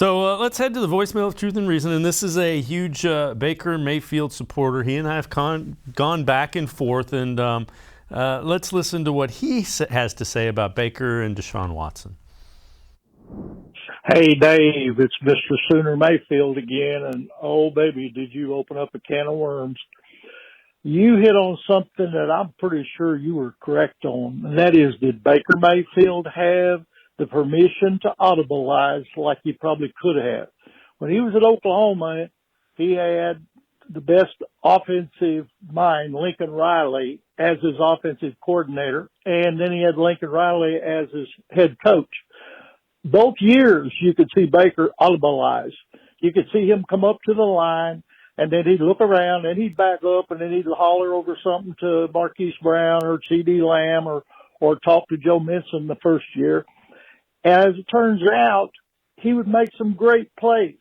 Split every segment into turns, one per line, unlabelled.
So let's head to the voicemail of Truth and Reason. And this is a huge Baker Mayfield supporter. He and I have gone back and forth. And let's listen to what he has to say about Baker and Deshaun Watson.
Hey, Dave, it's Mr. Sooner Mayfield again. And, oh, baby, did you open up a can of worms. You hit on something that I'm pretty sure you were correct on, and that is, did Baker Mayfield have the permission to audibilize like he probably could have? When he was at Oklahoma, he had the best offensive mind, Lincoln Riley, as his offensive coordinator, and then he had Lincoln Riley as his head coach. Both years you could see Baker audibilize. You could see him come up to the line, and then he'd look around, and he'd back up, and then he'd holler over something to Marquise Brown or C.D. Lamb or talk to Joe Minson the first year. As it turns out, he would make some great plays.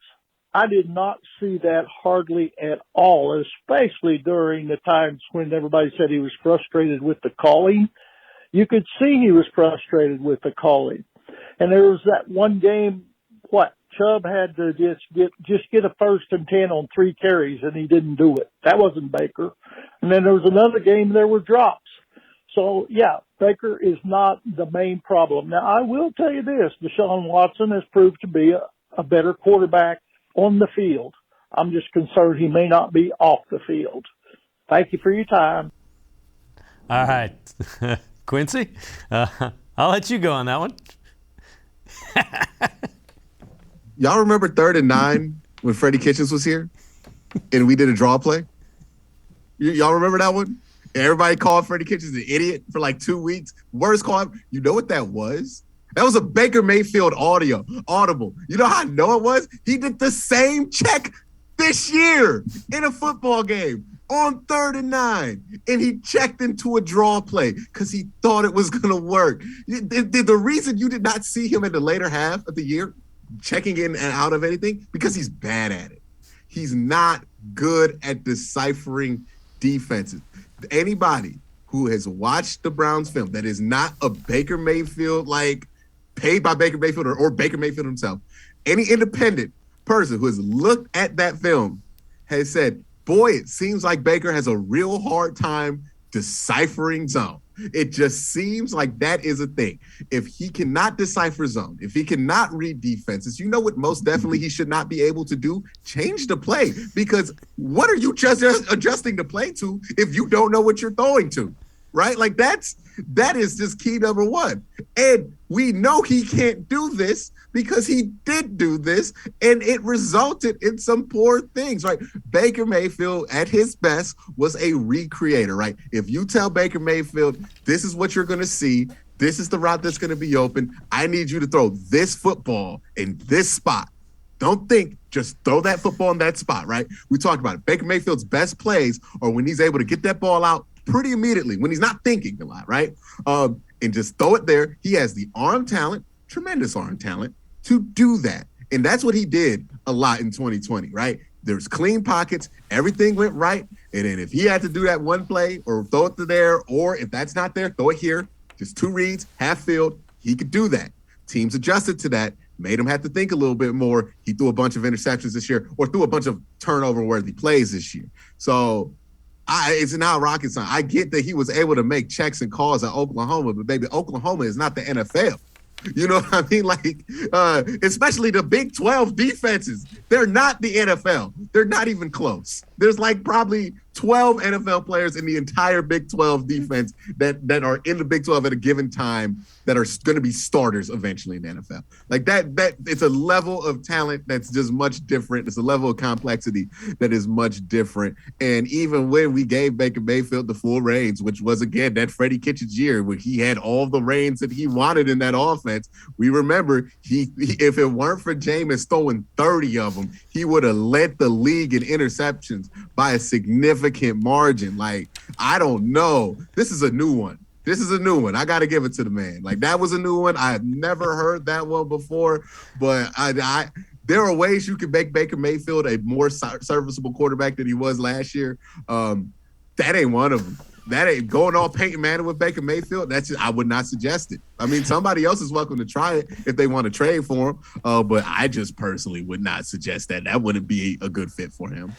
I did not see that hardly at all, especially during the times when everybody said he was frustrated with the calling. You could see he was frustrated with the calling. And there was that one game, Chubb had to just get a 1st and 10 on 3 carries, and he didn't do it. That wasn't Baker. And then there was another game there were drops. So, yeah, Baker is not the main problem. Now, I will tell you this. Deshaun Watson has proved to be a better quarterback on the field. I'm just concerned he may not be off the field. Thank you for your time.
All right. Quincy, I'll let you go on that one.
Y'all remember 3rd and 9 when Freddie Kitchens was here and we did a draw play? Y'all remember that one? Everybody called Freddie Kitchens an idiot for like 2 weeks. Worst call. You know what that was? That was a Baker Mayfield audible. You know how I know it was? He did the same check this year in a football game on 3rd and 9. And he checked into a draw play because he thought it was going to work. The reason you did not see him in the later half of the year checking in and out of anything, because he's bad at it. He's not good at deciphering defenses. Anybody who has watched the Browns film that is not a Baker Mayfield, like paid by Baker Mayfield or Baker Mayfield himself, any independent person who has looked at that film has said, boy, it seems like Baker has a real hard time deciphering zone. It just seems like that is a thing. If he cannot decipher zone, if he cannot read defenses, you know what most definitely he should not be able to do? Change the play. Because what are you just adjusting the play to if you don't know what you're throwing to? Right? Like that is just key number one. And we know he can't do this because he did do this and it resulted in some poor things, right? Baker Mayfield at his best was a recreator, right? If you tell Baker Mayfield, this is what you're going to see, this is the route that's going to be open, I need you to throw this football in this spot. Don't think, just throw that football in that spot, right? We talked about it. Baker Mayfield's best plays are when he's able to get that ball out pretty immediately, when he's not thinking a lot, right? And just throw it there. He has the arm talent, tremendous arm talent, to do that. And that's what he did a lot in 2020, right? There's clean pockets, everything went right. And then if he had to do that one play or throw it to there, or if that's not there, throw it here, just 2 reads, half field, he could do that. Teams adjusted to that, made him have to think a little bit more. He threw a bunch of interceptions this year or threw a bunch of turnover-worthy plays this year. So it's not rocket science. I get that he was able to make checks and calls at Oklahoma, but baby, Oklahoma is not the NFL. You know what I mean? Like, especially the Big 12 defenses. They're not the NFL. They're not even close. There's like probably 12 NFL players in the entire Big 12 defense that are in the Big 12 at a given time that are going to be starters eventually in the NFL. Like that it's a level of talent that's just much different. It's a level of complexity that is much different. And even when we gave Baker Mayfield the full reins, which was, again, that Freddie Kitchens year where he had all the reins that he wanted in that offense, we remember he if it weren't for Jameis throwing 30 of them, he would have led the league in interceptions by a significant margin. Like, I don't know. This is a new one. I got to give it to the man. Like, that was a new one. I have never heard that one before, but there are ways you can make Baker Mayfield a more serviceable quarterback than he was last year. That ain't one of them. that ain't going all Peyton Manning with Baker Mayfield. That's just, I would not suggest it. I mean, somebody else is welcome to try it if they want to trade for him. But I just personally would not suggest that. That wouldn't be a good fit for him.